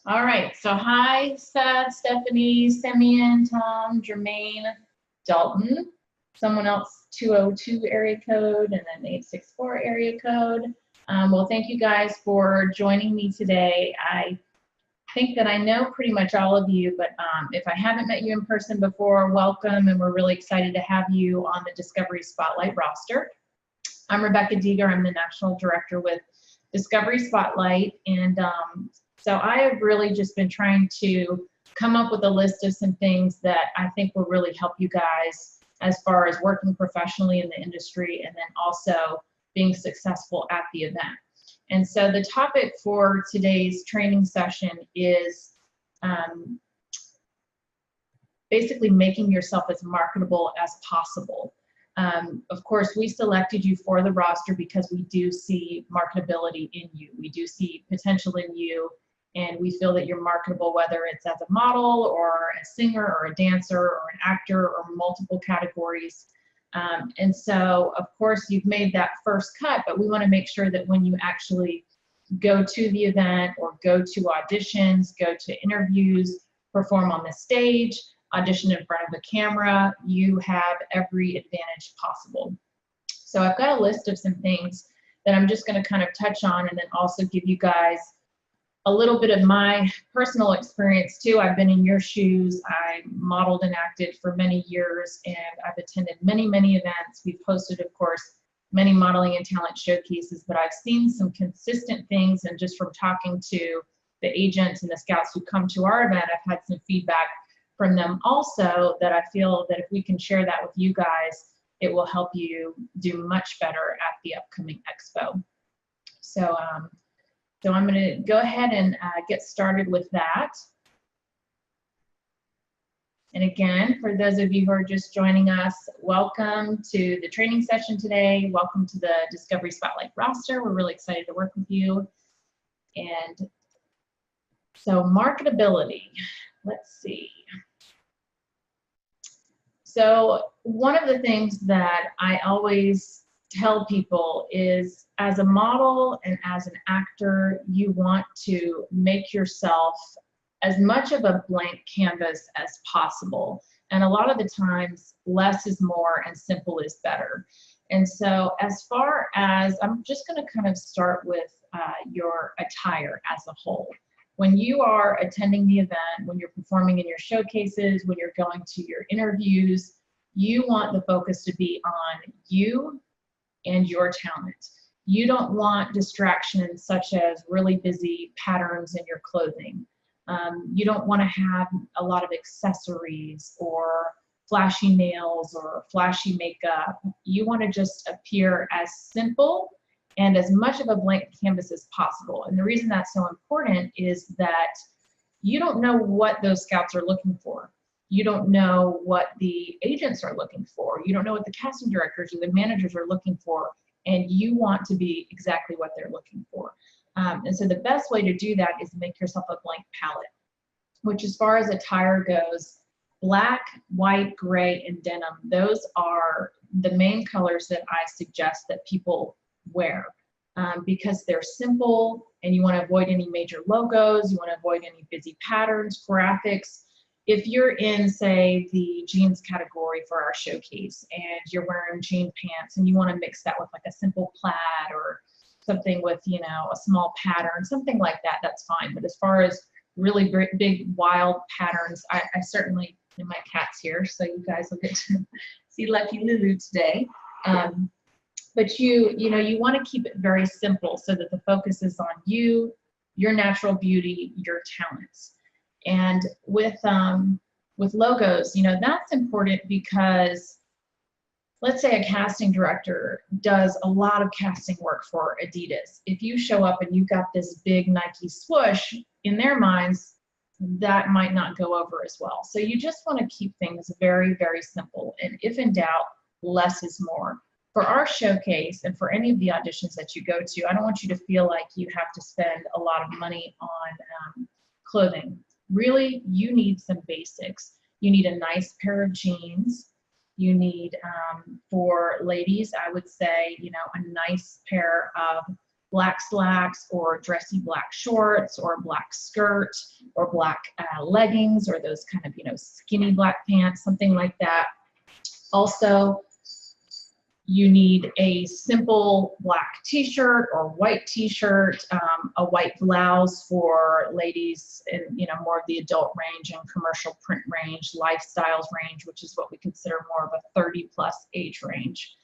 All right, so hi, Seth, Stephanie, Simeon, Tom, Jermaine, Dalton, someone else 202 area code, and then 864 area code. Well, thank you guys for joining me today. I think that I know pretty much all of you, but if I haven't met you in person before, welcome, and we're really excited to have you on the Discovery Spotlight roster. I'm Rebecca Deeger. I'm the National Director with Discovery Spotlight, and so I have really just been trying to come up with a list of some things that I think will really help you guys as far as working professionally in the industry and then also being successful at the event. And so the topic for today's training session is basically making yourself as marketable as possible. Of course, we selected you for the roster because we do see marketability in you. We do see potential in you, and we feel that you're marketable, whether it's as a model or a singer or a dancer or an actor or multiple categories. And so, of course, you've made that first cut, but we want to make sure that when you actually go to the event or go to auditions, go to interviews, perform on the stage, audition in front of a camera, you have every advantage possible. So I've got a list of some things that I'm just going to kind of touch on and then also give you guys a little bit of my personal experience too. I've been in your shoes. I modeled and acted for many years, and I've attended many, many events. We've hosted, of course, many modeling and talent showcases, but I've seen some consistent things, and just from talking to the agents and the scouts who come to our event, I've had some feedback from them also that I feel that if we can share that with you guys, it will help you do much better at the upcoming expo. So I'm going to go ahead and get started with that. And again, for those of you who are just joining us, welcome to the training session today. Welcome to the Discovery Spotlight roster. We're really excited to work with you. And so marketability, let's see. So one of the things that I always tell people is, as a model and as an actor, you want to make yourself as much of a blank canvas as possible. And a lot of the times, less is more and simple is better. And so as far as, I'm just going to kind of start with your attire as a whole. When you are attending the event, when you're performing in your showcases, when you're going to your interviews, you want the focus to be on you and your talent. You don't want distractions such as really busy patterns in your clothing. You don't want to have a lot of accessories or flashy nails or flashy makeup. You want to just appear as simple and as much of a blank canvas as possible. And the reason that's so important is that you don't know what those scouts are looking for. You don't know what the agents are looking for. You don't know what the casting directors or the managers are looking for, and you want to be exactly what they're looking for. And so the best way to do that is make yourself a blank palette, which as far as attire goes, black, white, gray, and denim, those are the main colors that I suggest that people wear because they're simple and you want to avoid any major logos, you want to avoid any busy patterns, graphics. If you're in, say, the jeans category for our showcase and you're wearing jean pants and you want to mix that with like a simple plaid or something with, you know, a small pattern, something like that, that's fine. But as far as really big, wild patterns, I certainly, and my cat's here, so you guys will get to see Lucky Lulu today. But you want to keep it very simple so that the focus is on you, your natural beauty, your talents. And with logos, you know, that's important because let's say a casting director does a lot of casting work for Adidas. If you show up and you've got this big Nike swoosh, in their minds, that might not go over as well. So you just want to keep things very, very simple. And if in doubt, less is more. For our showcase and for any of the auditions that you go to, I don't want you to feel like you have to spend a lot of money on clothing. Really, you need some basics. You need a nice pair of jeans. You need, for ladies, I would say, you know, a nice pair of black slacks or dressy black shorts or black skirt or black leggings or those kind of, you know, skinny black pants, something like that. Also, you need a simple black t-shirt or white t-shirt, a white blouse for ladies in, you know, more of the adult range and commercial print range, lifestyles range, which is what we consider more of a 30+ age range.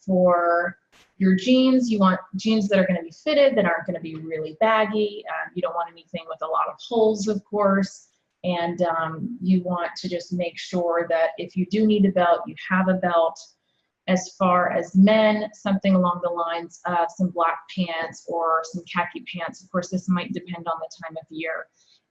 For your jeans, you want jeans that are going to be fitted, that aren't going to be really baggy. You don't want anything with a lot of holes, of course. And you want to just make sure that if you do need a belt, you have a belt. As far as men, something along the lines of some black pants or some khaki pants. Of course, this might depend on the time of year.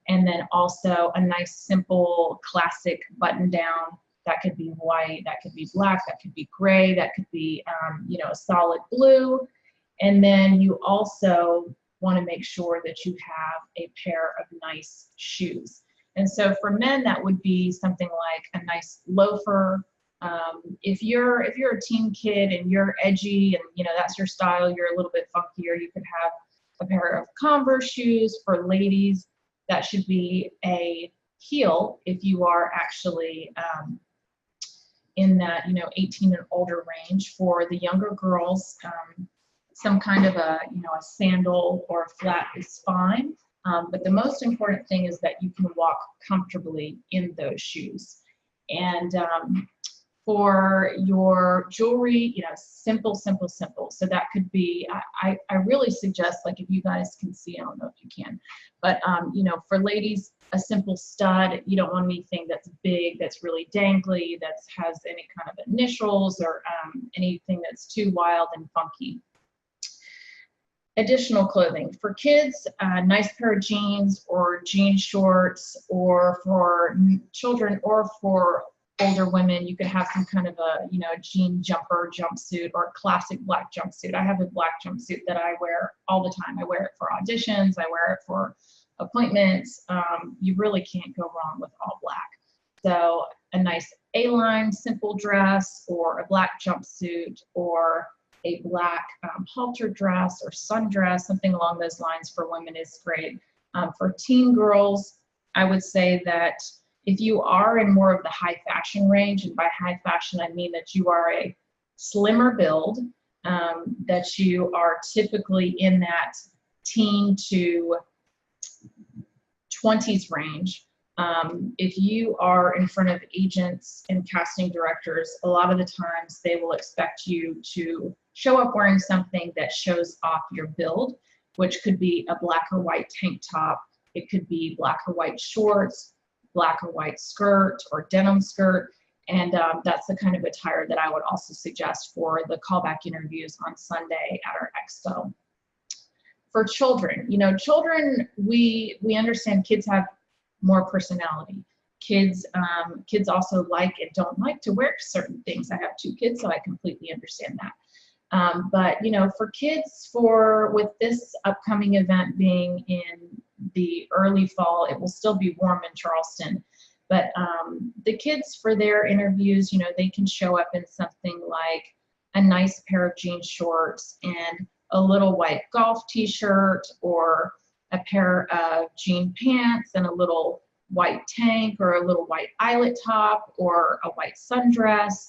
And then also a nice, simple, classic button down. That could be white, that could be black, that could be gray, that could be, you know, a solid blue. And then you also want to make sure that you have a pair of nice shoes. And so for men, that would be something like a nice loafer. If you're a teen kid and you're edgy and, you know, that's your style, you're a little bit funkier, you could have a pair of Converse shoes. For ladies, that should be a heel if you are actually in that, you know, 18 and older range. For the younger girls, some kind of a, you know, a sandal or a flat is fine. But the most important thing is that you can walk comfortably in those shoes. And for your jewelry, you know, simple, simple, simple. So that could be, I really suggest, like, if you guys can see, I don't know if you can, but, you know, for ladies, a simple stud. You don't want anything that's big, that's really dangly, that has any kind of initials or anything that's too wild and funky. Additional clothing. For kids, a nice pair of jeans or jean shorts, or for children or for older women, you could have some kind of a, you know, a jean jumper, jumpsuit, or a classic black jumpsuit. I have a black jumpsuit that I wear all the time. I wear it for auditions, I wear it for appointments. You really can't go wrong with all black. So a nice A-line simple dress, or a black jumpsuit, or a black halter dress or sundress, something along those lines for women is great. For teen girls, I would say that if you are in more of the high fashion range, and by high fashion I mean that you are a slimmer build, that you are typically in that teen to 20s range. If you are in front of agents and casting directors, a lot of the times they will expect you to show up wearing something that shows off your build, which could be a black or white tank top. It could be black or white shorts, black or white skirt, or denim skirt. And that's the kind of attire that I would also suggest for the callback interviews on Sunday at our expo. For children, you know, children, we understand kids have more personality. Kids also like and don't like to wear certain things. I have 2 kids, so I completely understand that. But, you know, for kids, with this upcoming event being in the early fall, it will still be warm in Charleston. But the kids, for their interviews, you know, they can show up in something like a nice pair of jean shorts and a little white golf t-shirt, or a pair of jean pants and a little white tank, or a little white eyelet top, or a white sundress.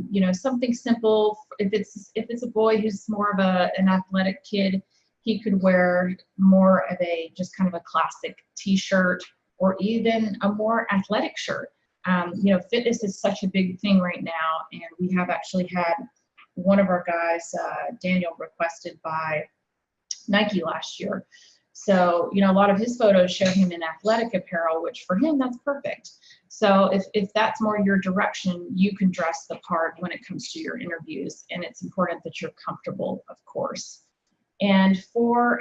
You know, something simple. If it's a boy who's more of an athletic kid, he could wear more of a just kind of a classic t-shirt, or even a more athletic shirt. You know, fitness is such a big thing right now, and we have actually had one of our guys, Daniel, requested by Nike last year. So, you know, a lot of his photos show him in athletic apparel, which for him, that's perfect. So if that's more your direction, you can dress the part when it comes to your interviews, and it's important that you're comfortable, of course. And for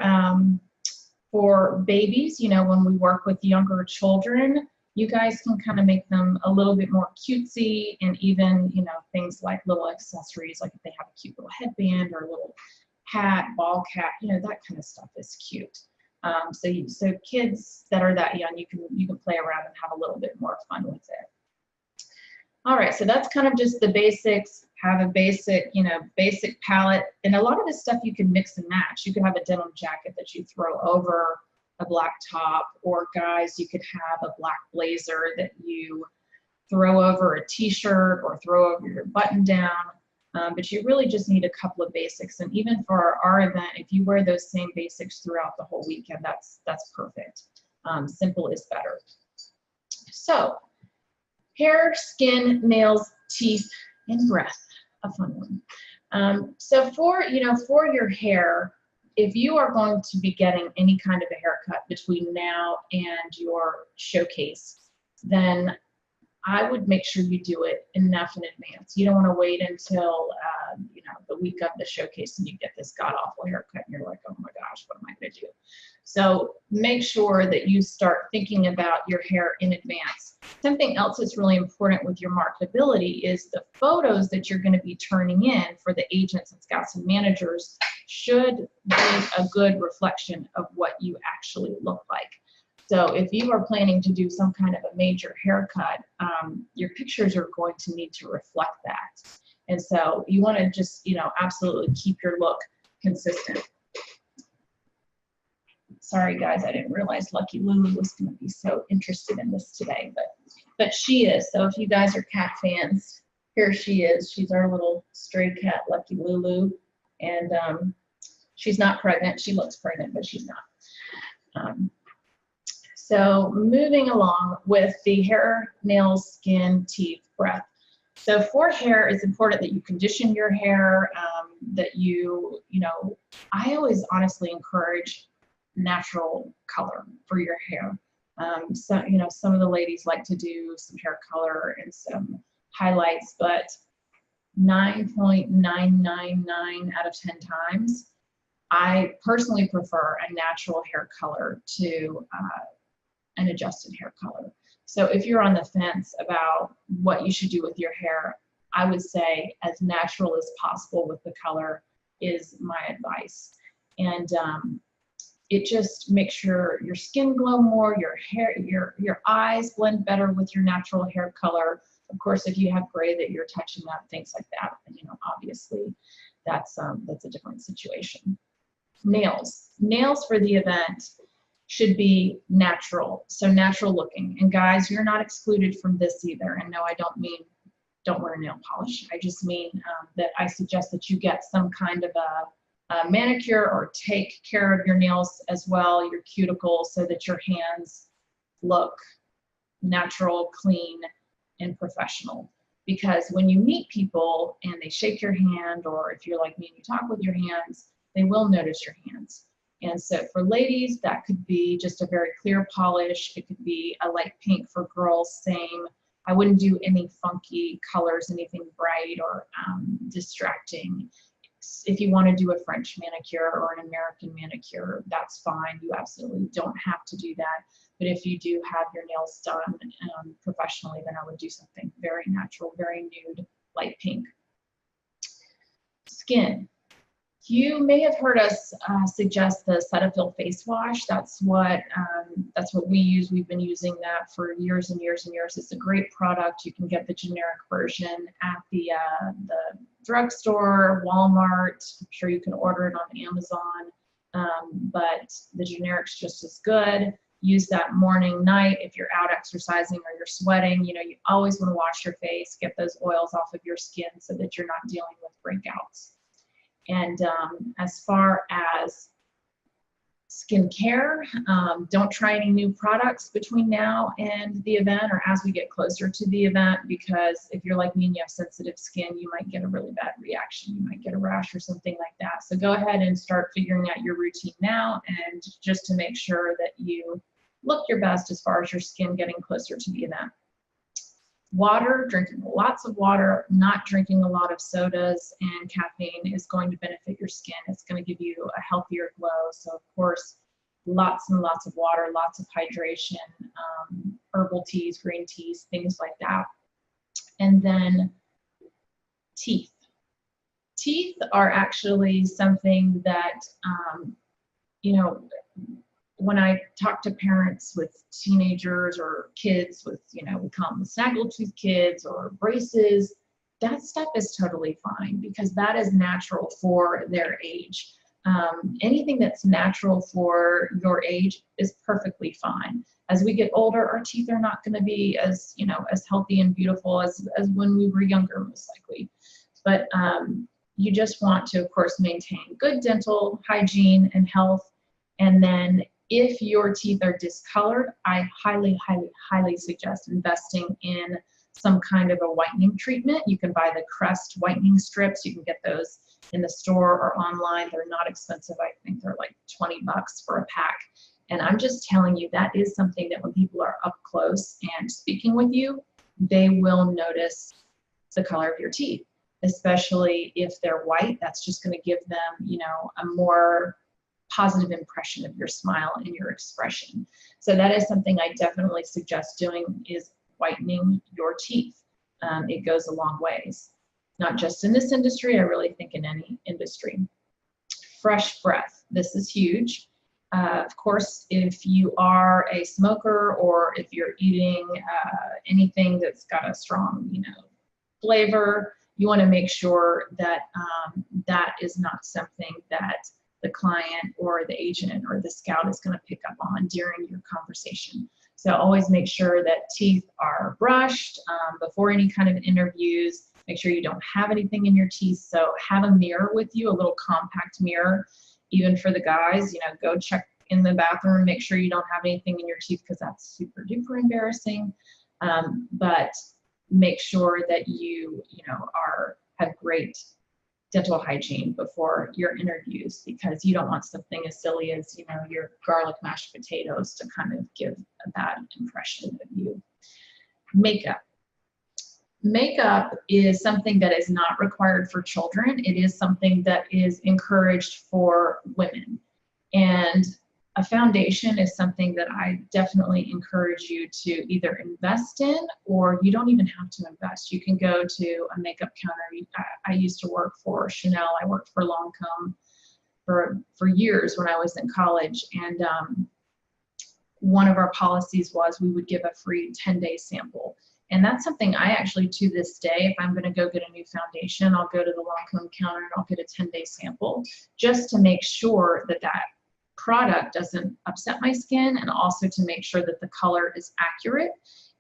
babies, you know, when we work with younger children, you guys can kind of make them a little bit more cutesy, and even, you know, things like little accessories, like if they have a cute little headband or a little hat, ball cap, you know, that kind of stuff is cute. So kids that are that young, you can play around and have a little bit more fun with it. All right, so that's kind of just the basics, have a basic, basic palette. And a lot of this stuff you can mix and match. You could have a denim jacket that you throw over a black top, or guys, you could have a black blazer that you throw over a t-shirt or throw over your button down. But you really just need a couple of basics. And even for our event, if you wear those same basics throughout the whole weekend, that's perfect. Simple is better. So hair, skin, nails, teeth, and breath, a fun one. So for your hair, if you are going to be getting any kind of a haircut between now and your showcase, then I would make sure you do it enough in advance. You don't want to wait until the week of the showcase and you get this god-awful haircut and you're like, oh my gosh, what am I going to do? So make sure that you start thinking about your hair in advance. Something else that's really important with your marketability is the photos that you're going to be turning in for the agents and scouts and managers should be a good reflection of what you actually look like. So if you are planning to do some kind of a major haircut, your pictures are going to need to reflect that. And so you want to just, absolutely keep your look consistent. Sorry guys, I didn't realize Lucky Lulu was going to be so interested in this today, but she is. So if you guys are cat fans, here she is. She's our little stray cat, Lucky Lulu. And she's not pregnant. She looks pregnant, but she's not. So moving along with the hair, nails, skin, teeth, breath. So for hair, it's important that you condition your hair, that I always honestly encourage natural color for your hair. So, some of the ladies like to do some hair color and some highlights, but 9.999 out of 10 times, I personally prefer a natural hair color to an adjusted hair color. So if you're on the fence about what you should do with your hair, I would say as natural as possible with the color is my advice. And it just makes your skin glow more, your hair, your eyes blend better with your natural hair color. Of course, if you have gray that you're touching up, things like that, obviously that's a different situation. Nails for the event should be natural, so natural looking. And guys, you're not excluded from this either. And no, I don't mean don't wear nail polish. I just mean that I suggest that you get some kind of a manicure or take care of your nails as well, your cuticles, so that your hands look natural, clean, and professional. Because when you meet people and they shake your hand, or if you're like me and you talk with your hands, they will notice your hands. And so for ladies, that could be just a very clear polish. It could be a light pink for girls, same. I wouldn't do any funky colors, anything bright or distracting. If you want to do a French manicure or an American manicure, that's fine. You absolutely don't have to do that. But if you do have your nails done professionally, then I would do something very natural, very nude, light pink. Skin. You may have heard us suggest the Cetaphil face wash. That's what we use. We've been using that for years and years and years. It's a great product. You can get the generic version at the drugstore, Walmart. I'm sure you can order it on Amazon. But the generic's just as good. Use that morning, night. If you're out exercising or you're sweating, you always want to wash your face, get those oils off of your skin so that you're not dealing with breakouts. And as far as skincare, don't try any new products between now and the event or as we get closer to the event, because if you're like me and you have sensitive skin, you might get a really bad reaction. You might get a rash or something like that. So go ahead and start figuring out your routine now, and just to make sure that you look your best as far as your skin getting closer to the event. Water, drinking lots of water, not drinking a lot of sodas and caffeine is going to benefit your skin. It's going to give you a healthier glow. So of course, lots and lots of water, lots of hydration, herbal teas, green teas, things like that. And then teeth. Teeth are actually something that, when I talk to parents with teenagers or kids with, we call them the snaggletooth kids or braces, that stuff is totally fine because that is natural for their age. Anything that's natural for your age is perfectly fine. As we get older, our teeth are not going to be as, you know, as healthy and beautiful as when we were younger, most likely. But you just want to, of course, maintain good dental hygiene and health. And then if your teeth are discolored, I highly, highly, highly suggest investing in some kind of a whitening treatment. You can buy the Crest whitening strips. You can get those in the store or online. They're not expensive. I think they're like 20 bucks for a pack. And I'm just telling you, that is something that when people are up close and speaking with you, they will notice the color of your teeth, especially if they're white. That's just going to give them, you know, a more positive impression of your smile and your expression. So that is something I definitely suggest doing, is whitening your teeth. It goes a long ways, not just in this industry, I really think in any industry. Fresh breath, this is huge. Of course, if you are a smoker or if you're eating anything that's got a strong, you know, flavor, you want to make sure that that is not something that the client or the agent or the scout is going to pick up on during your conversation. So always make sure that teeth are brushed before any kind of interviews. Make sure you don't have anything in your teeth. So have a mirror with you, a little compact mirror. Even for the guys, you know, go check in the bathroom, make sure you don't have anything in your teeth because that's super duper embarrassing. But make sure that you know, have great dental hygiene before your interviews, because you don't want something as silly as, you know, your garlic mashed potatoes to kind of give a bad impression of you. Makeup. Makeup is something that is not required for children. It is something that is encouraged for women. And a foundation is something that I definitely encourage you to either invest in, or you don't even have to invest. You can go to a makeup counter. I used to work for Chanel. I worked for Lancome for years when I was in college. And one of our policies was we would give a free 10-day sample. And that's something I actually, to this day, if I'm going to go get a new foundation, I'll go to the Lancome counter and I'll get a 10-day sample just to make sure that that product doesn't upset my skin, and also to make sure that the color is accurate.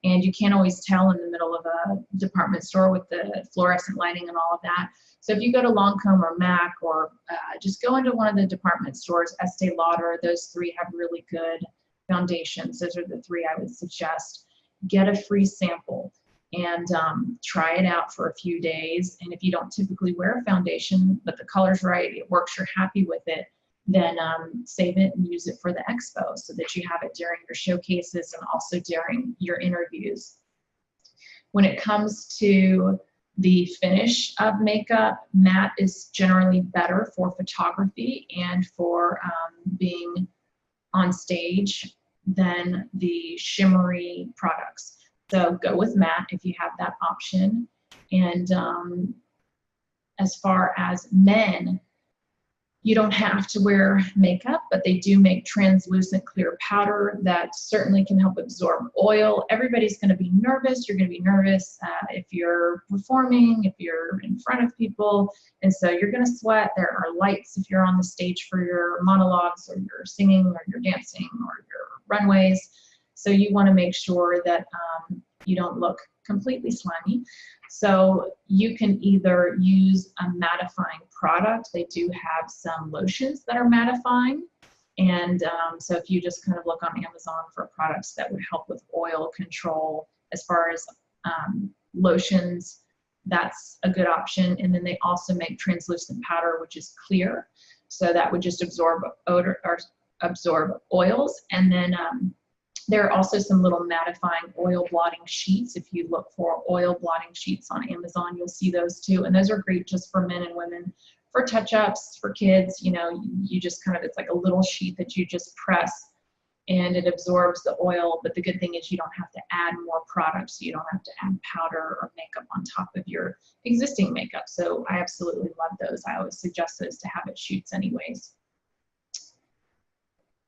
And you can't always tell in the middle of a department store with the fluorescent lighting and all of that. So if you go to Lancome or MAC, or just go into one of the department stores, Estee Lauder, those three have really good foundations. Those are the three I would suggest. Get a free sample and try it out for a few days. And if you don't typically wear a foundation, but the color's right, it works, you're happy with it, then save it and use it for the expo so that you have it during your showcases and also during your interviews. When it comes to the finish of makeup, matte is generally better for photography and for being on stage than the shimmery products. So go with matte if you have that option. And as far as men, you don't have to wear makeup, but they do make translucent clear powder that certainly can help absorb oil. Everybody's going to be nervous. You're going to be nervous if you're performing, if you're in front of people. And so you're going to sweat. There are lights if you're on the stage for your monologues or your singing or your dancing or your runways. So you want to make sure that you don't look completely slimy. So you can either use a mattifying product. They do have some lotions that are mattifying. And so if you just kind of look on Amazon for products that would help with oil control, as far as lotions, that's a good option. And then they also make translucent powder, which is clear. So that would just absorb odor or absorb oils. And then there are also some little mattifying oil blotting sheets. If you look for oil blotting sheets on Amazon, you'll see those too. And those are great just for men and women, for touch-ups, for kids. You know, you just kind of, it's like a little sheet that you just press and it absorbs the oil. But the good thing is you don't have to add more products. So you don't have to add powder or makeup on top of your existing makeup. So I absolutely love those. I always suggest those to habit shoots anyways.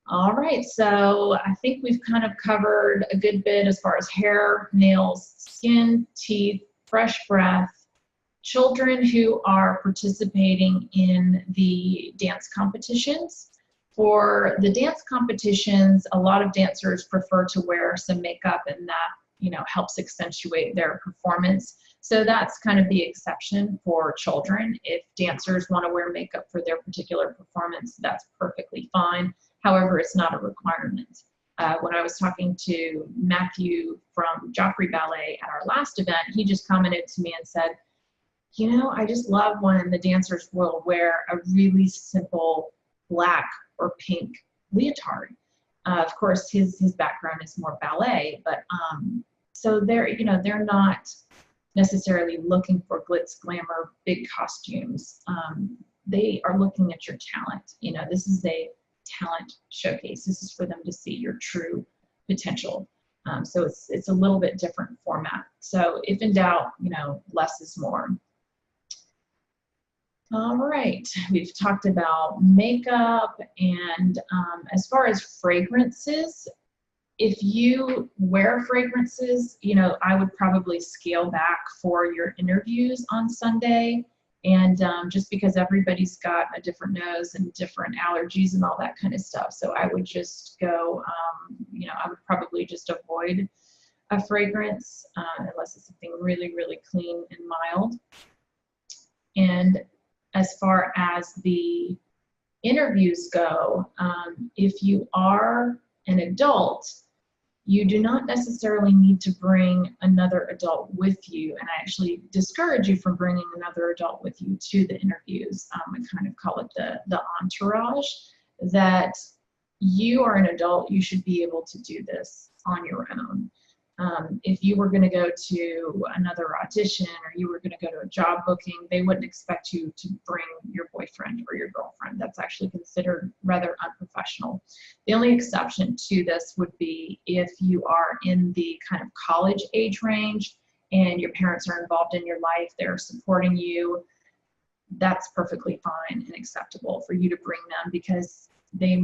All right, so I think we've kind of covered a good bit as far as hair, nails, skin, teeth, fresh breath. children who are participating in the dance competitions. For the dance competitions, a lot of dancers prefer to wear some makeup, and that, you know, helps accentuate their performance. So that's kind of the exception for children. If dancers want to wear makeup for their particular performance, that's perfectly fine. However, it's not a requirement. When I was talking to Matthew from Joffrey Ballet at our last event, he just commented to me and said, you know, I just love when the dancers will wear a really simple black or pink leotard. Of course, his background is more ballet, but so they're, you know, they're not necessarily looking for glitz, glamour, big costumes. They are looking at your talent. You know, this is a talent showcase. This is for them to see your true potential. So it's a little bit different format. So if in doubt, you know, less is more. All right, we've talked about makeup, and as far as fragrances, if you wear fragrances, you know, I would probably scale back for your interviews on Sunday. And just because everybody's got a different nose and different allergies and all that kind of stuff. So I would just go, you know, I would probably just avoid a fragrance unless it's something really, really clean and mild. And as far as the interviews go, if you are an adult, you do not necessarily need to bring another adult with you, and I actually discourage you from bringing another adult with you to the interviews. I kind of call it the entourage, that you are an adult, you should be able to do this on your own. If you were going to go to another audition or you were going to go to a job booking, they wouldn't expect you to bring your boyfriend or your girlfriend. That's actually considered rather unprofessional. The only exception to this would be if you are in the kind of college age range and your parents are involved in your life, they're supporting you. That's perfectly fine and acceptable for you to bring them, because they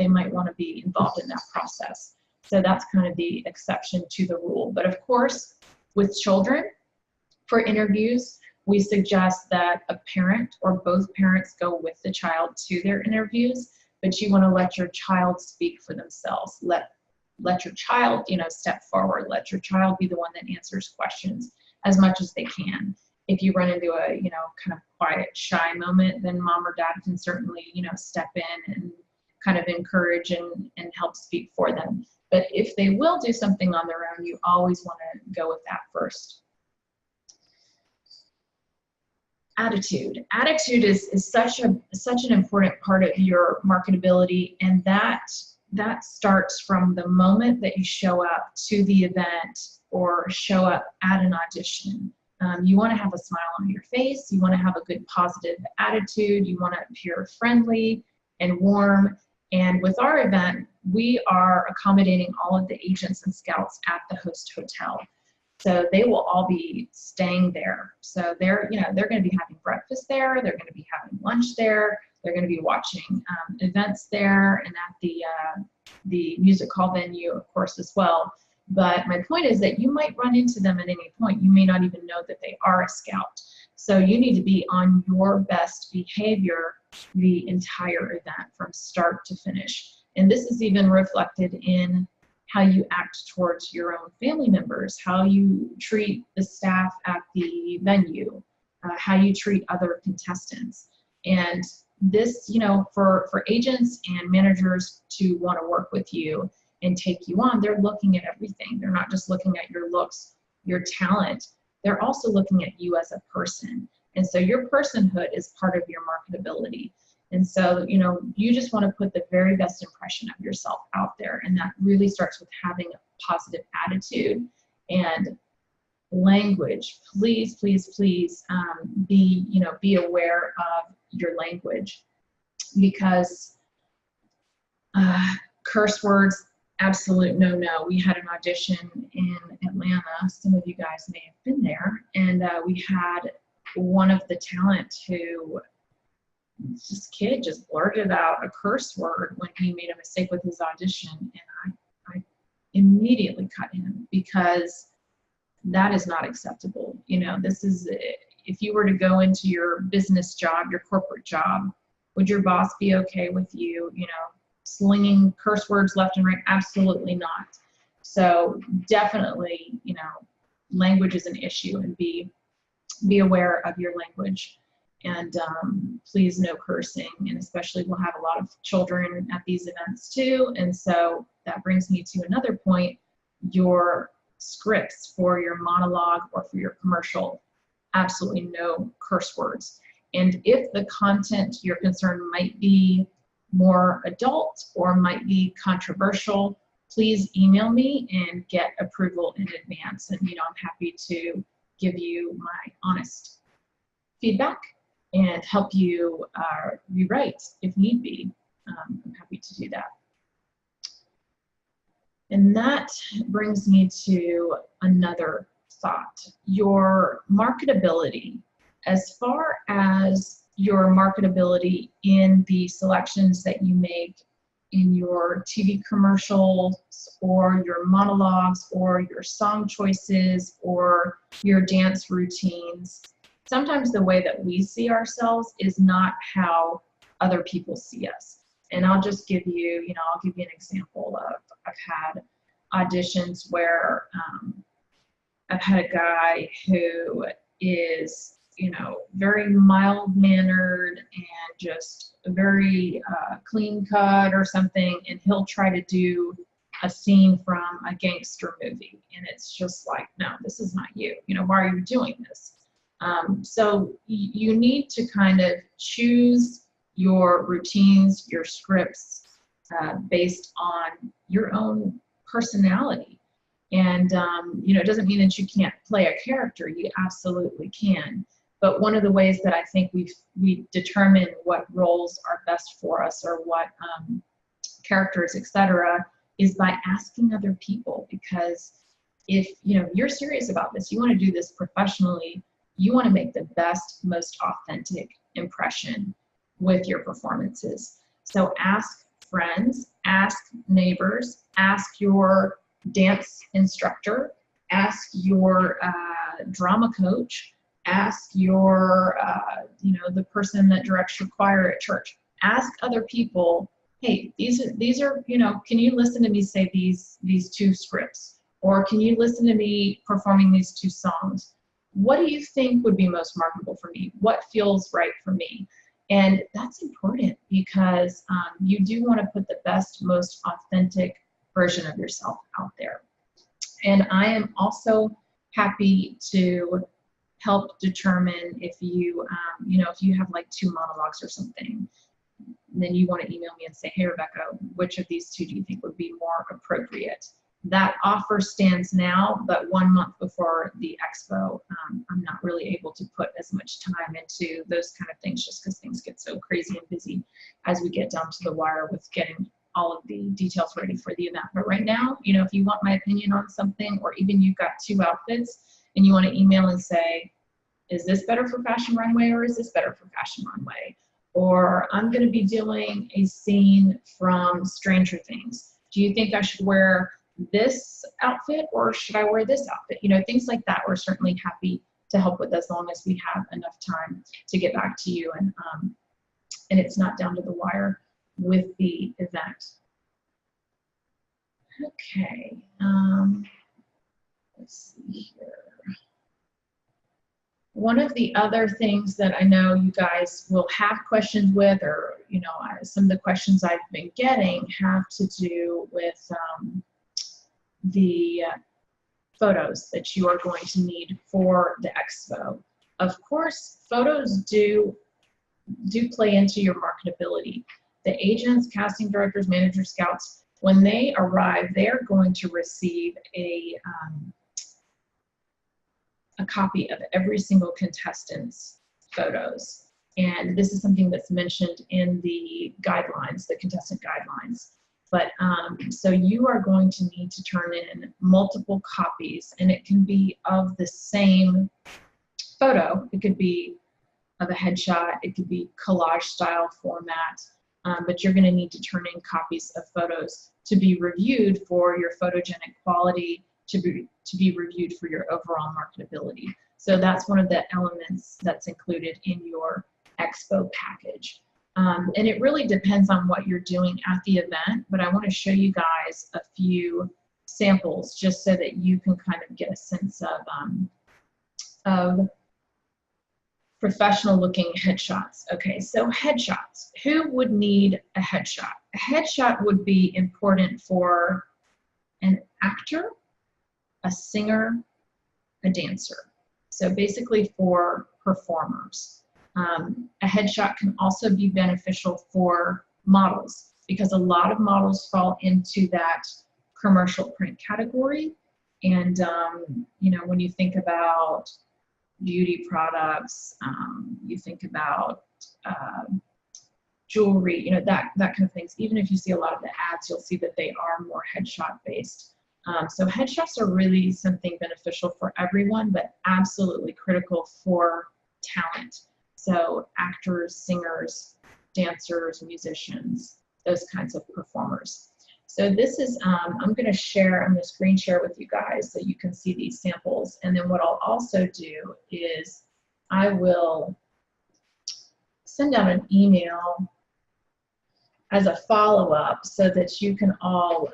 might want to be involved in that process. So that's kind of the exception to the rule. But of course, with children, for interviews, we suggest that a parent or both parents go with the child to their interviews, but you want to let your child speak for themselves. Let your child, you know, step forward. Let your child be the one that answers questions as much as they can. If you run into a, you know, kind of quiet, shy moment, then mom or dad can certainly, you know, step in and kind of encourage and help speak for them. But if they will do something on their own, you always want to go with that first. Attitude. Attitude is such an important part of your marketability, and that starts from the moment that you show up to the event or show up at an audition. You want to have a smile on your face. You want to have a good positive attitude. You want to appear friendly and warm. And with our event, we are accommodating all of the agents and scouts at the host hotel. So they will all be staying there. So they're going to be having breakfast there. They're going to be having lunch there. They're going to be watching events there and at the music hall venue, of course, as well. But my point is that you might run into them at any point. You may not even know that they are a scout. So you need to be on your best behavior the entire event from start to finish. And this is even reflected in how you act towards your own family members, how you treat the staff at the venue, how you treat other contestants. And this, you know, for agents and managers to want to work with you and take you on, they're looking at everything. They're not just looking at your looks, your talent. They're also looking at you as a person. And so your personhood is part of your marketability. And so, you know, you just want to put the very best impression of yourself out there. And that really starts with having a positive attitude and language. Please, please, please be aware of your language, because curse words, absolute no-no. We had an audition in Atlanta. Some of you guys may have been there. And we had one of the talent who, this kid just blurted out a curse word when he made a mistake with his audition. And I immediately cut him, because that is not acceptable. You know, this is, if you were to go into your business job, your corporate job, would your boss be okay with you, you know, slinging curse words left and right? Absolutely not. So definitely, you know, language is an issue, and be aware of your language. And please, no cursing. And especially, we'll have a lot of children at these events too. And so that brings me to another point: your scripts for your monologue or for your commercial, absolutely no curse words. And if the content you're concerned might be more adult or might be controversial, please email me and get approval in advance. And, you know, I'm happy to give you my honest feedback and help you rewrite if need be. I'm happy to do that. And that brings me to another thought: your marketability. As far as your marketability in the selections that you make in your TV commercials or your monologues or your song choices or your dance routines, sometimes the way that we see ourselves is not how other people see us. And I'll just give you, you know, I'll give you an example of, I've had auditions where I've had a guy who is, you know, very mild-mannered and just very clean cut or something, and he'll try to do a scene from a gangster movie, and it's just like, no, this is not you. You know, why are you doing this? So you need to kind of choose your routines, your scripts based on your own personality. And, you know, it doesn't mean that you can't play a character. You absolutely can. But one of the ways that I think we determine what roles are best for us, or what characters, etc., is by asking other people. Because if, you know, you're serious about this, you want to do this professionally, you want to make the best, most authentic impression with your performances. So ask friends, ask neighbors, ask your dance instructor, ask your drama coach, ask your, you know, the person that directs your choir at church. Ask other people, hey, these are, you know, can you listen to me say these two scripts? Or can you listen to me performing these two songs? What do you think would be most marketable for me? What feels right for me? And that's important, because you do want to put the best, most authentic version of yourself out there. And I am also happy to help determine if you, you know, if you have like 2 monologues or something, then you want to email me and say, hey, Rebecca, which of these 2 do you think would be more appropriate? That offer stands now, but 1 month before the expo, I'm not really able to put as much time into those kind of things, just because things get so crazy and busy as we get down to the wire with getting all of the details ready for the event. But right now, you know, if you want my opinion on something, or even you've got 2 outfits and you want to email and say, is this better for Fashion Runway, or is this better for Fashion Runway? Or I'm going to be doing a scene from Stranger Things. Do you think I should wear this outfit, or should I wear this outfit? You know, things like that, we're certainly happy to help with, as long as we have enough time to get back to you and it's not down to the wire with the event. Okay, let's see here. One of the other things that I know you guys will have questions with, or, you know, some of the questions I've been getting have to do with the photos that you are going to need for the expo. Of course, photos do play into your marketability. The agents, casting directors, managers, scouts, when they arrive, they're going to receive a copy of every single contestant's photos. And this is something that's mentioned in the guidelines, the contestant guidelines. But so you are going to need to turn in multiple copies, and it can be of the same photo. It could be of a headshot, it could be collage style format, but you're going to need to turn in copies of photos to be reviewed for your photogenic quality, to be reviewed for your overall marketability. So that's one of the elements that's included in your expo package. And it really depends on what you're doing at the event, but I want to show you guys a few samples just so that you can kind of get a sense of professional looking headshots. Okay, so headshots. Who would need a headshot? A headshot would be important for an actor, a singer, a dancer. So basically for performers. A headshot can also be beneficial for models because a lot of models fall into that commercial print category. And, you know, when you think about beauty products, you think about jewelry, you know, that kind of things. Even if you see a lot of the ads, you'll see that they are more headshot based. So headshots are really something beneficial for everyone, but absolutely critical for talent. So actors, singers, dancers, musicians, those kinds of performers. So this is, I'm going to screen share with you guys so you can see these samples. And then what I'll also do is I will send out an email as a follow-up so that you can all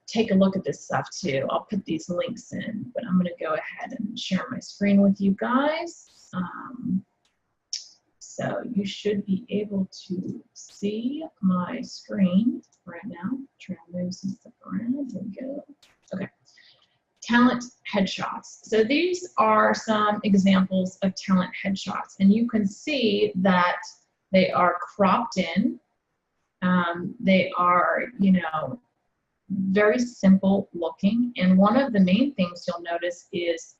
take a look at this stuff too. I'll put these links in, but I'm going to go ahead and share my screen with you guys. So you should be able to see my screen right now. Try to move some stuff around. There we go. Okay. Talent headshots. So these are some examples of talent headshots, and you can see that they are cropped in. They are, you know, very simple looking. And one of the main things you'll notice is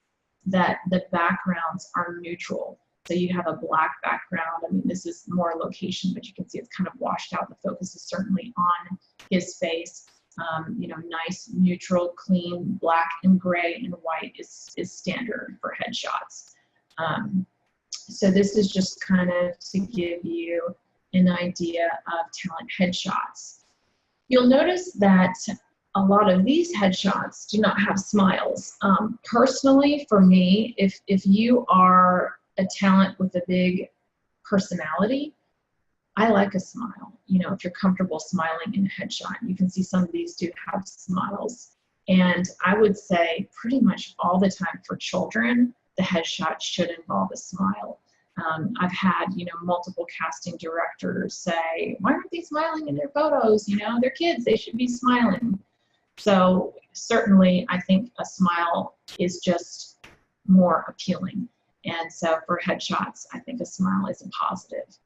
that the backgrounds are neutral. So you have a black background. I mean, this is more location, but you can see it's kind of washed out. The focus is certainly on his face. You know, nice, neutral, clean, black and gray and white is standard for headshots. So this is just kind of to give you an idea of talent headshots. You'll notice that a lot of these headshots do not have smiles. Personally, for me, if you are a talent with a big personality, I like a smile. You know, if you're comfortable smiling in a headshot, you can see some of these do have smiles. And I would say pretty much all the time for children, the headshot should involve a smile. I've had, you know, multiple casting directors say, why aren't they smiling in their photos? You know, they're kids, they should be smiling. So certainly I think a smile is just more appealing. And so for headshots, I think a smile is a positive.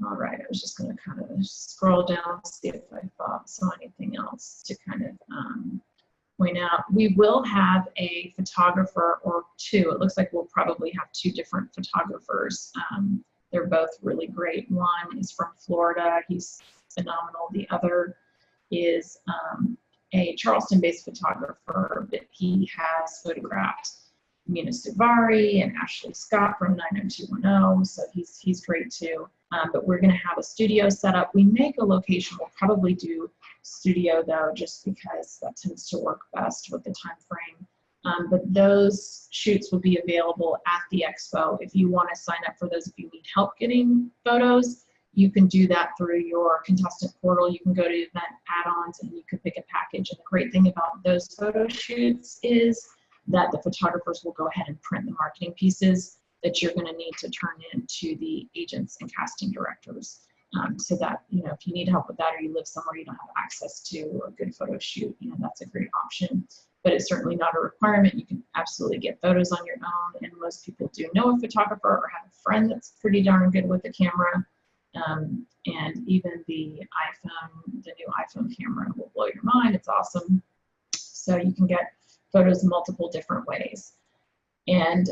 All right, I was just going to kind of scroll down to see if I saw anything else to kind of point out. We will have a photographer or two. It looks like we'll probably have two different photographers. They're both really great. One is from Florida. He's phenomenal. The other is a Charleston-based photographer, but he has photographed Mina Suvari and Ashley Scott from 90210, so he's great too. But we're going to have a studio set up. We may go location. We'll probably do studio though, just because that tends to work best with the time frame. But those shoots will be available at the expo. If you want to sign up for those, if you need help getting photos, you can do that through your contestant portal. You can go to event add-ons and you can pick a package. And the great thing about those photo shoots is that the photographers will go ahead and print the marketing pieces that you're going to need to turn into the agents and casting directors. So that, you know, if you need help with that or you live somewhere you don't have access to a good photo shoot, you know, that's a great option. But it's certainly not a requirement. You can absolutely get photos on your own, and most people do know a photographer or have a friend that's pretty darn good with the camera. And even the iPhone, the new iPhone camera will blow your mind. It's awesome. So you can get photos in multiple different ways. And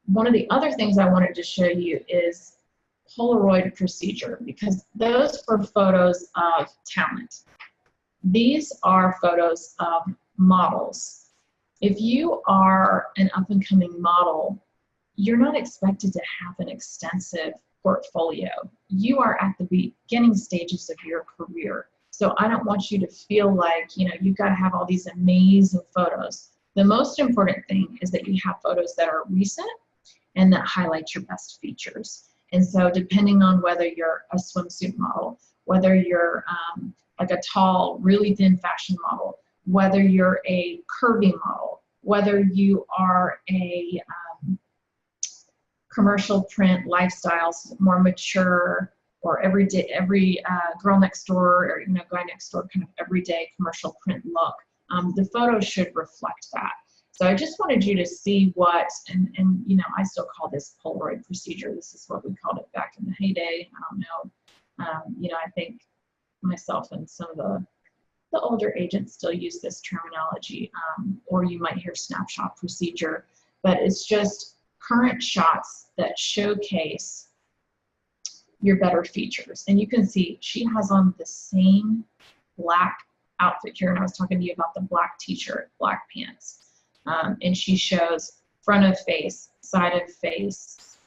one of the other things I wanted to show you is Polaroid procedure, because those are photos of talent. These are photos of models. If you are an up-and-coming model, you're not expected to have an extensive portfolio. You are at the beginning stages of your career. So I don't want you to feel like, you know, you've got to have all these amazing photos. The most important thing is that you have photos that are recent and that highlight your best features. And so depending on whether you're a swimsuit model, whether you're like a tall, really thin fashion model, whether you're a curvy model, whether you are a commercial print lifestyles, more mature, or every girl next door, or guy next door kind of everyday commercial print look, the photos should reflect that. So I just wanted you to see what, and I still call this Polaroid procedure. This is what we called it back in the heyday. I don't know. I think myself and some of the older agents still use this terminology, or you might hear snapshot procedure, but it's just current shots that showcase your better features. And you can see she has on the same black outfit here, and I was talking to you about the black t-shirt, black pants. And she shows front of face, side of face,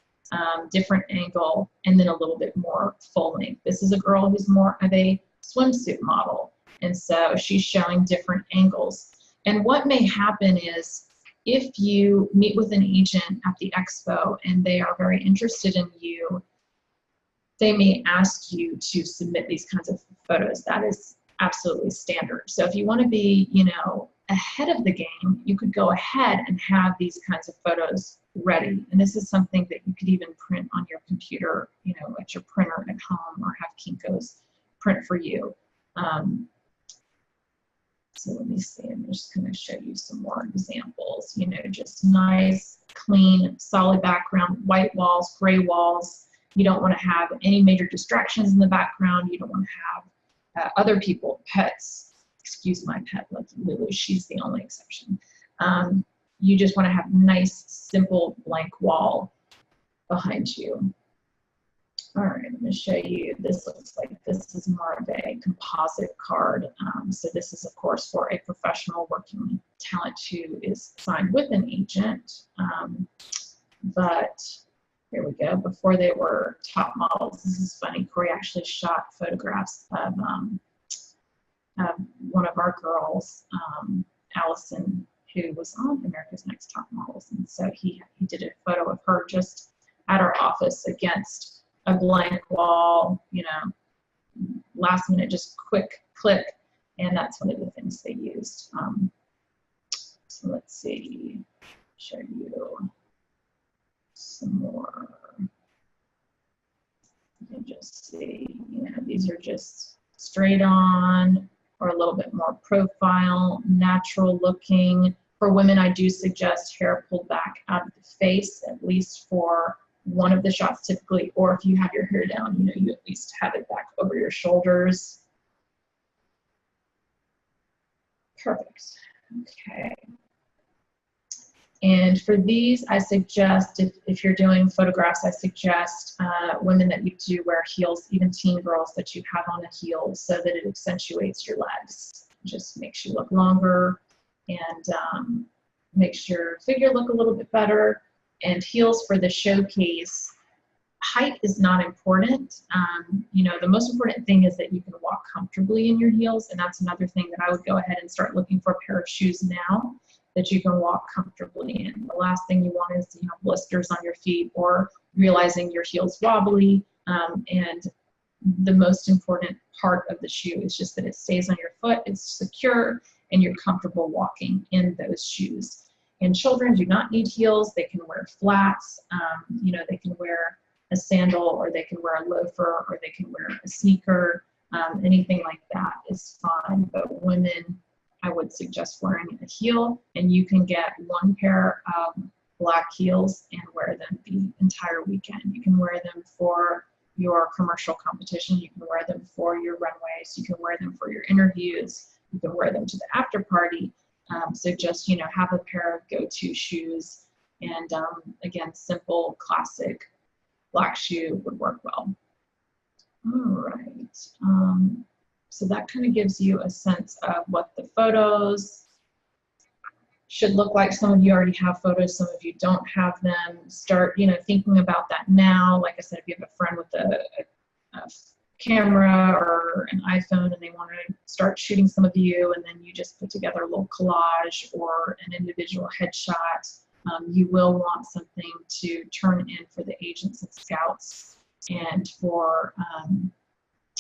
different angle, and then a little bit more full length. This is a girl who's more of a swimsuit model, and so she's showing different angles. And what may happen is if you meet with an agent at the expo and they are very interested in you, they may ask you to submit these kinds of photos. That is absolutely standard. So if you want to be, ahead of the game, you could go ahead and have these kinds of photos ready. And this is something that you could even print on your computer, at your printer at home, or have Kinko's print for you. So let me see, I'm just going to show you some more examples. Just nice, clean, solid background, white walls, gray walls. You don't want to have any major distractions in the background. You don't want to have other people, pets. Excuse my pet, Lucky Lulu, she's the only exception. You just want to have nice, simple, blank wall behind you. All right, I'm going to show you, this looks like this is more of a composite card. So this is, of course, for a professional working talent who is signed with an agent. But here we go, before they were top models. This is funny, Corey actually shot photographs of one of our girls, Allison, who was on America's Next Top Models. And so he did a photo of her just at our office against a blank wall, last minute, just quick click. And that's one of the things they used. So let's see, show you some more. You can just see, these are just straight on, or a little bit more profile, natural looking. For women, I do suggest hair pulled back out of the face, at least for one of the shots typically, or if you have your hair down, you at least have it back over your shoulders. Perfect, okay. And for these, I suggest, if you're doing photographs, I suggest women that you do wear heels, even teen girls, that you have on a heel so that it accentuates your legs. Just makes you look longer and makes your figure look a little bit better. And heels for the showcase, height is not important. The most important thing is that you can walk comfortably in your heels, and that's another thing that I would go ahead and start looking for a pair of shoes now that you can walk comfortably in. The last thing you want is blisters on your feet or realizing your heel's wobbly. And the most important part of the shoe is just that it stays on your foot, it's secure, and you're comfortable walking in those shoes. And children do not need heels. They can wear flats. They can wear a sandal, or they can wear a loafer, or they can wear a sneaker. Anything like that is fine. But women, I would suggest wearing a heel, and you can get one pair of black heels and wear them the entire weekend. You can wear them for your commercial competition. You can wear them for your runways. You can wear them for your interviews. You can wear them to the after party. So just, have a pair of go-to shoes, and again, simple, classic black shoe would work well. All right. So that kind of gives you a sense of what the photos should look like. Some of you already have photos, some of you don't have them. Start, thinking about that now. Like I said, if you have a friend with a camera or an iPhone and they want to start shooting some of you, and then you just put together a little collage or an individual headshot, you will want something to turn in for the agents and scouts. And for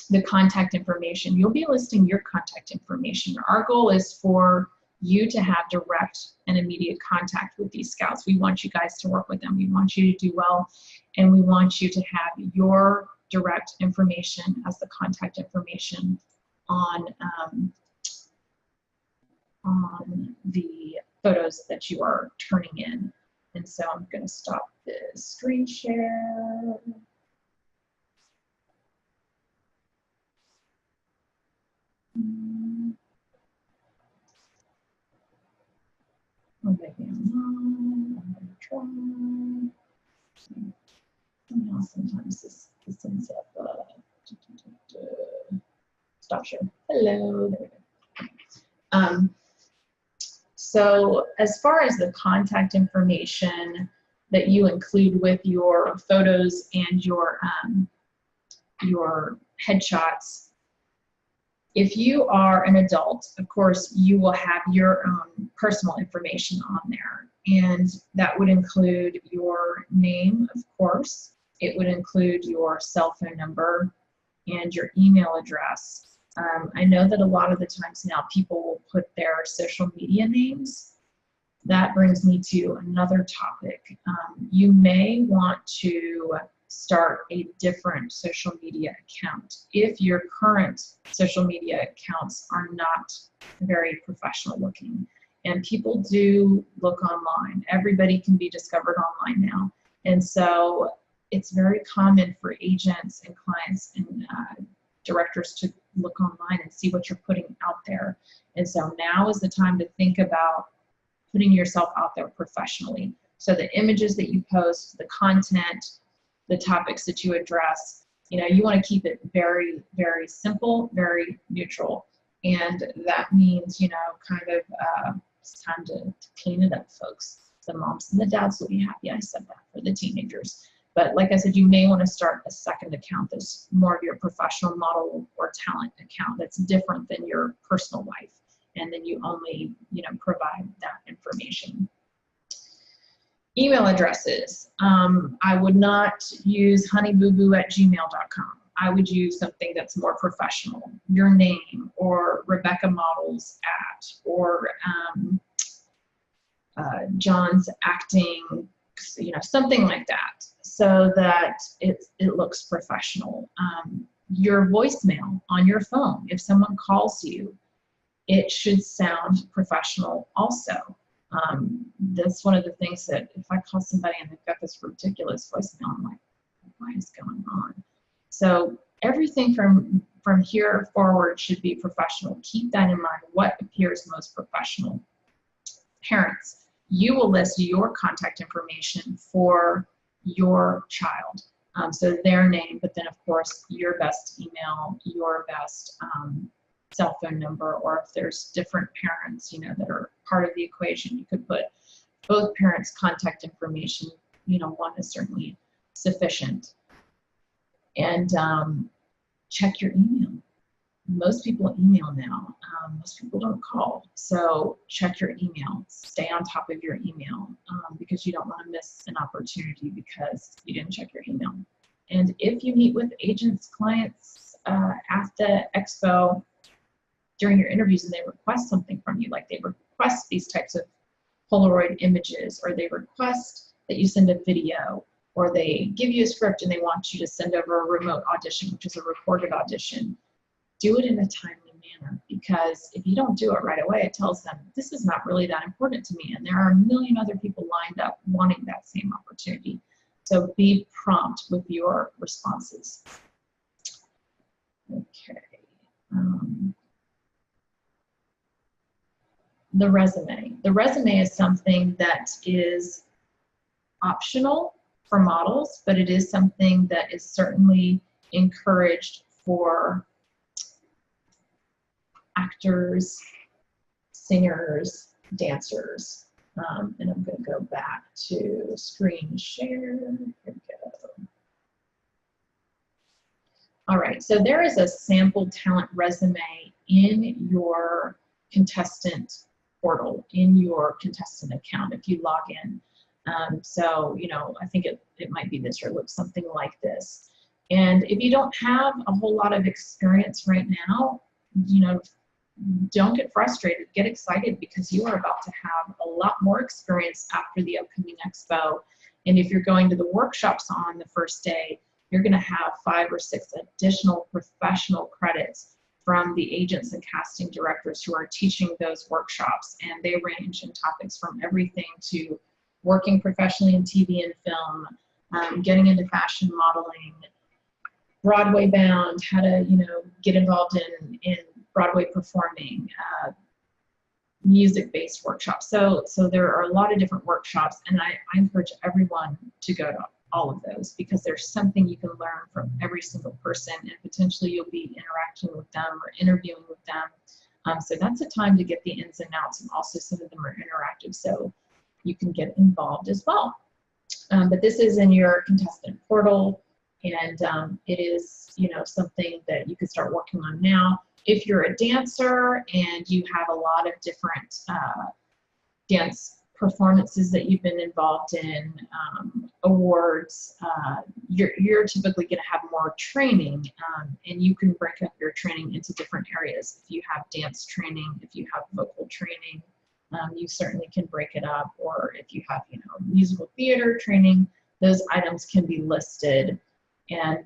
the contact information, you'll be listing your contact information. Our goal is for you to have direct and immediate contact with these scouts. We want you guys to work with them. We want you to do well, and we want you to have your direct information as the contact information on the photos that you are turning in. And so I'm going to stop the screen share. Oh, maybe I'm not. I'm going to try. Somehow sometimes this ends up. Stop share. Hello. There we go. So as far as the contact information that you include with your photos and your headshots, if you are an adult, of course, you will have your own personal information on there. And that would include your name, of course. It would include your cell phone number and your email address. I know that a lot of the times now people will put their social media names. That brings me to another topic. You may want to start a different social media account if your current social media accounts are not very professional looking. And people do look online. Everybody can be discovered online now. And so it's very common for agents and clients and directors to look online and see what you're putting out there. And so now is the time to think about putting yourself out there professionally. So the images that you post, the content, the topics that you address, you want to keep it very, very simple, very neutral. And that means, kind of, it's time to clean it up, folks. The moms and the dads will be happy I said that for the teenagers. But like I said, you may want to start a second account that's more of your professional model or talent account that's different than your personal life. And then you only, provide that information. Email addresses. I would not use honeybooboo@gmail.com. I would use something that's more professional. Your name, or Rebecca Models at, or John's Acting, something like that, so that it looks professional. Your voicemail on your phone, if someone calls you, it should sound professional also. That's one of the things that if I call somebody and they've got this ridiculous voicemail, I'm like, what is going on? So everything from here forward should be professional. Keep that in mind, what appears most professional. Parents, you will list your contact information for your child. So their name, but then of course your best email, your best cell phone number, or if there's different parents, that are part of the equation, you could put both parents' contact information. One is certainly sufficient. And check your email. Most people email now. Most people don't call. So check your email. Stay on top of your email because you don't want to miss an opportunity because you didn't check your email. And if you meet with agents, clients at the expo during your interviews and they request something from you, like they request these types of Polaroid images, or they request that you send a video, or they give you a script and they want you to send over a remote audition, which is a recorded audition, do it in a timely manner, because if you don't do it right away, it tells them this is not really that important to me, and there are a million other people lined up wanting that same opportunity. So be prompt with your responses. Okay. The resume. The resume is something that is optional for models, but it is something that is certainly encouraged for actors, singers, dancers. And I'm going to go back to screen share. Here we go. All right, so there is a sample talent resume in your contestant portal, in your contestant account if you log in. So, you know, I think it might be this or it looks something like this. And if you don't have a whole lot of experience right now, you know, don't get frustrated, get excited, because you are about to have a lot more experience after the upcoming expo. And if you're going to the workshops on the first day, you're going to have 5 or 6 additional professional credits from the agents and casting directors who are teaching those workshops. And they range in topics from everything to working professionally in TV and film, getting into fashion modeling, Broadway bound, how to, you know, get involved in Broadway performing, music-based workshops. So there are a lot of different workshops, and I encourage everyone to go to all of those, because there's something you can learn from every single person, and potentially you'll be interacting with them or interviewing with them. So that's a time to get the ins and outs, and also some of them are interactive, so you can get involved as well. But this is in your contestant portal, and it is, you know, something that you can start working on now. If you're a dancer and you have a lot of different dance performances that you've been involved in, awards, you're typically going to have more training, and you can break up your training into different areas. If you have dance training, if you have vocal training, you certainly can break it up. Or if you have, you know, musical theater training, those items can be listed, and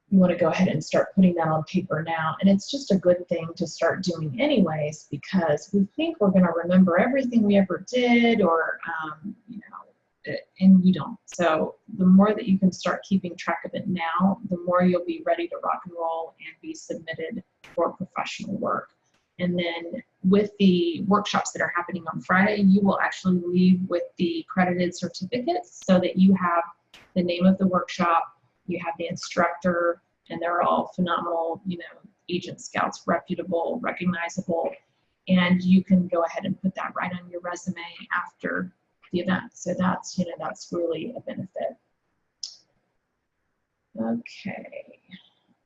you want to go ahead and start putting that on paper now. And it's just a good thing to start doing anyways, because we think we're going to remember everything we ever did, or, you know, and you don't. So the more that you can start keeping track of it now, the more you'll be ready to rock and roll and be submitted for professional work. And then with the workshops that are happening on Friday, you will actually leave with the credited certificates, so that you have the name of the workshop, you have the instructor, and they're all phenomenal, you know, agent scouts, reputable, recognizable, and you can go ahead and put that right on your resume after the event. So that's, you know, that's really a benefit. Okay,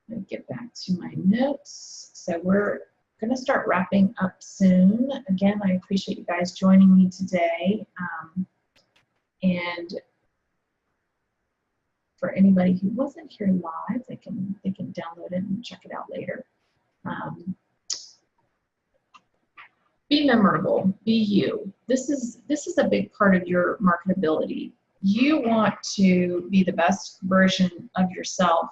let me get back to my notes. So we're going to start wrapping up soon. Again, I appreciate you guys joining me today. And for anybody who wasn't here live, they can download it and check it out later. Be memorable. Be you. This is a big part of your marketability. You want to be the best version of yourself,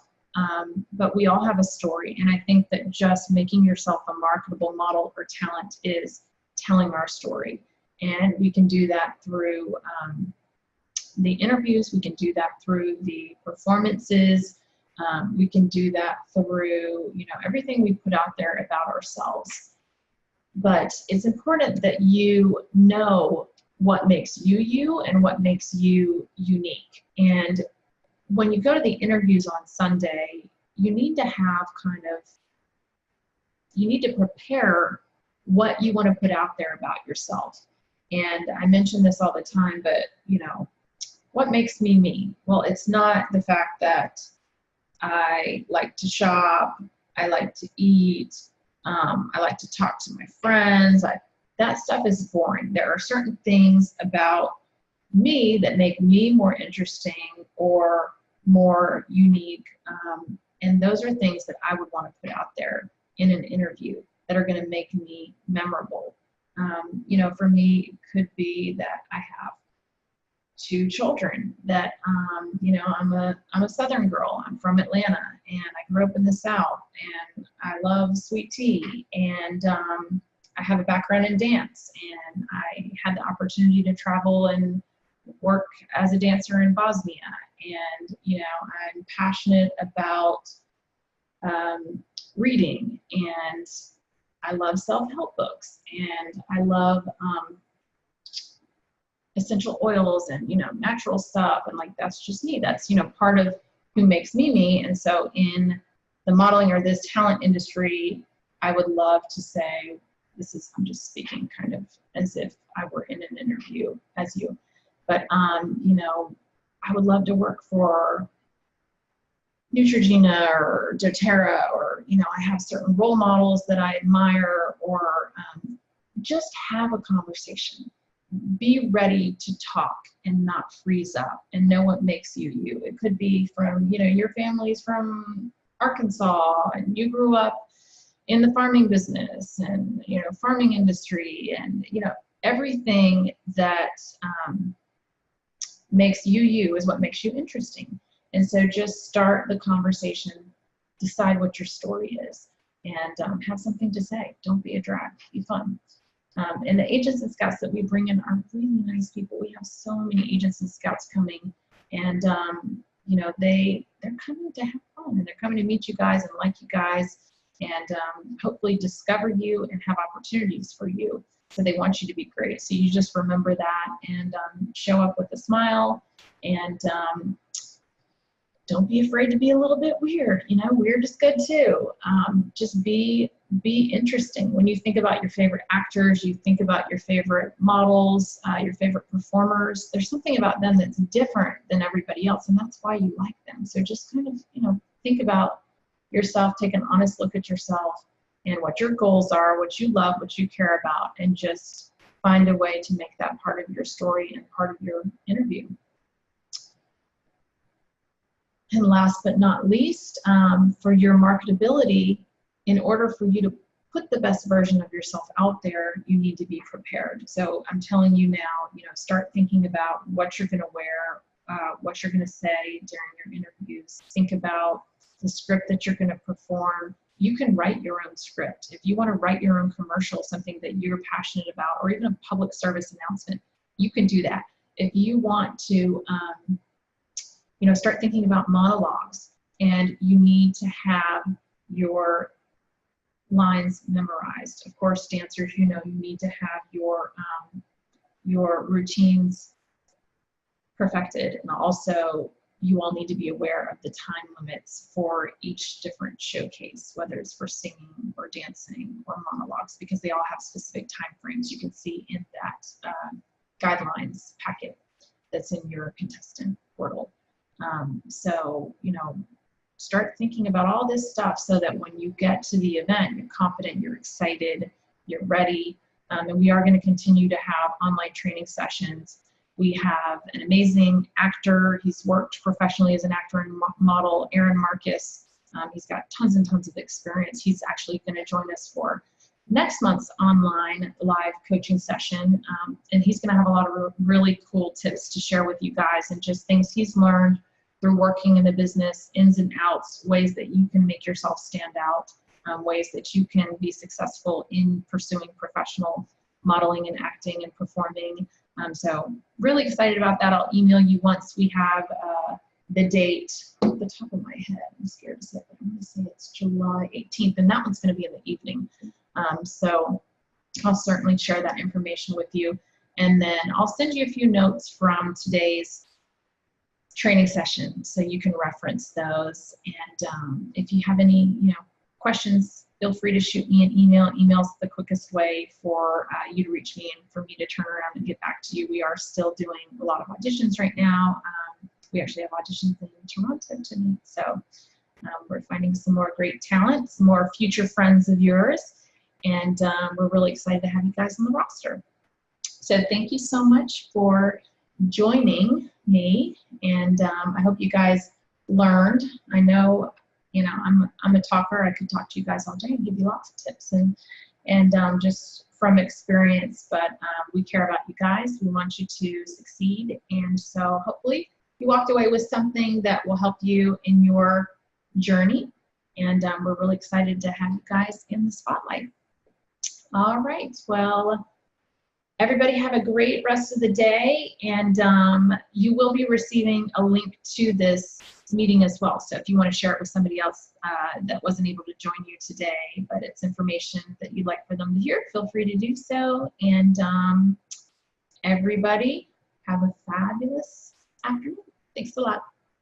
but we all have a story, and I think that just making yourself a marketable model or talent is telling our story, and we can do that through the interviews, we can do that through the performances, we can do that through, you know, everything we put out there about ourselves. But it's important that you know what makes you you and what makes you unique. And when you go to the interviews on Sunday, you need to have you need to prepare what you want to put out there about yourself. And I mention this all the time, but, you know, what makes me me? Well, it's not the fact that I like to shop, I like to eat, I like to talk to my friends. That stuff is boring. There are certain things about me that make me more interesting or more unique, and those are things that I would want to put out there in an interview that are going to make me memorable. You know, for me, it could be that I have 2 children, that you know, I'm a Southern girl. I'm from Atlanta, and I grew up in the South, and I love sweet tea, and I have a background in dance, and I had the opportunity to travel and work as a dancer in Bosnia, and, you know, I'm passionate about reading, and I love self-help books, and I love essential oils and, you know, natural stuff, and like, that's just me. That's, you know, part of who makes me me. And so in the modeling or this talent industry, I would love to say, I'm just speaking kind of as if I were in an interview as you, but you know, I would love to work for Neutrogena or doTERRA, or, you know, I have certain role models that I admire, or just have a conversation. Be ready to talk and not freeze up, and know what makes you you. It could be from, you know, your family's from Arkansas and you grew up in the farming business and, you know, farming industry, and, you know, everything that makes you you is what makes you interesting. And so just start the conversation, decide what your story is, and have something to say. Don't be a drag, be fun. And the agents and scouts that we bring in are really nice people. We have so many agents and scouts coming, and you know, they're coming to have fun, and they're coming to meet you guys and like you guys, and hopefully discover you and have opportunities for you. So they want you to be great. So you just remember that, and show up with a smile, and don't be afraid to be a little bit weird. You know, weird is good too. Just be interesting. When you think about your favorite actors, you think about your favorite models, your favorite performers, there's something about them that's different than everybody else, and that's why you like them. So just kind of, you know, think about yourself, take an honest look at yourself and what your goals are, what you love, what you care about, and just find a way to make that part of your story and part of your interview. And last but not least, for your marketability, in order for you to put the best version of yourself out there, you need to be prepared. So I'm telling you now, you know, start thinking about what you're going to wear, what you're going to say during your interviews. Think about the script that you're going to perform. You can write your own script. If you want to write your own commercial, something that you're passionate about, or even a public service announcement, you can do that. If you want to, you know, start thinking about monologues, and you need to have your lines memorized. Of course, dancers, you know, you need to have your routines perfected, and also you all need to be aware of the time limits for each different showcase, whether it's for singing or dancing or monologues, because they all have specific time frames you can see in that guidelines packet that's in your contestant portal. So, you know, start thinking about all this stuff so that when you get to the event, you're confident, you're excited, you're ready. And we are going to continue to have online training sessions. We have an amazing actor. He's worked professionally as an actor and model, Aaron Marcus. He's got tons and tons of experience. He's actually going to join us for next month's online live coaching session. And he's going to have a lot of really cool tips to share with you guys, and just things he's learned through working in the business, ins and outs, ways that you can make yourself stand out, ways that you can be successful in pursuing professional modeling and acting and performing. So really excited about that. I'll email you once we have the date off the top of my head. I'm scared to say it, but I'm going to say it's July 18th, and that one's going to be in the evening. So I'll certainly share that information with you. And then I'll send you a few notes from today's training session so you can reference those. And if you have any, you know, questions, feel free to shoot me an email. Email's the quickest way for you to reach me and for me to turn around and get back to you. We are still doing a lot of auditions right now. We actually have auditions in Toronto tonight. So we're finding some more great talent, some more future friends of yours. And we're really excited to have you guys on the roster. So thank you so much for joining me. And I hope you guys learned. I know, you know, I'm a talker. I could talk to you guys all day and give you lots of tips and just from experience, but we care about you guys. We want you to succeed. And so hopefully you walked away with something that will help you in your journey. And we're really excited to have you guys in the spotlight. All right, well, everybody have a great rest of the day, and you will be receiving a link to this meeting as well. So if you want to share it with somebody else that wasn't able to join you today, but it's information that you'd like for them to hear, feel free to do so. And everybody have a fabulous afternoon. Thanks a lot.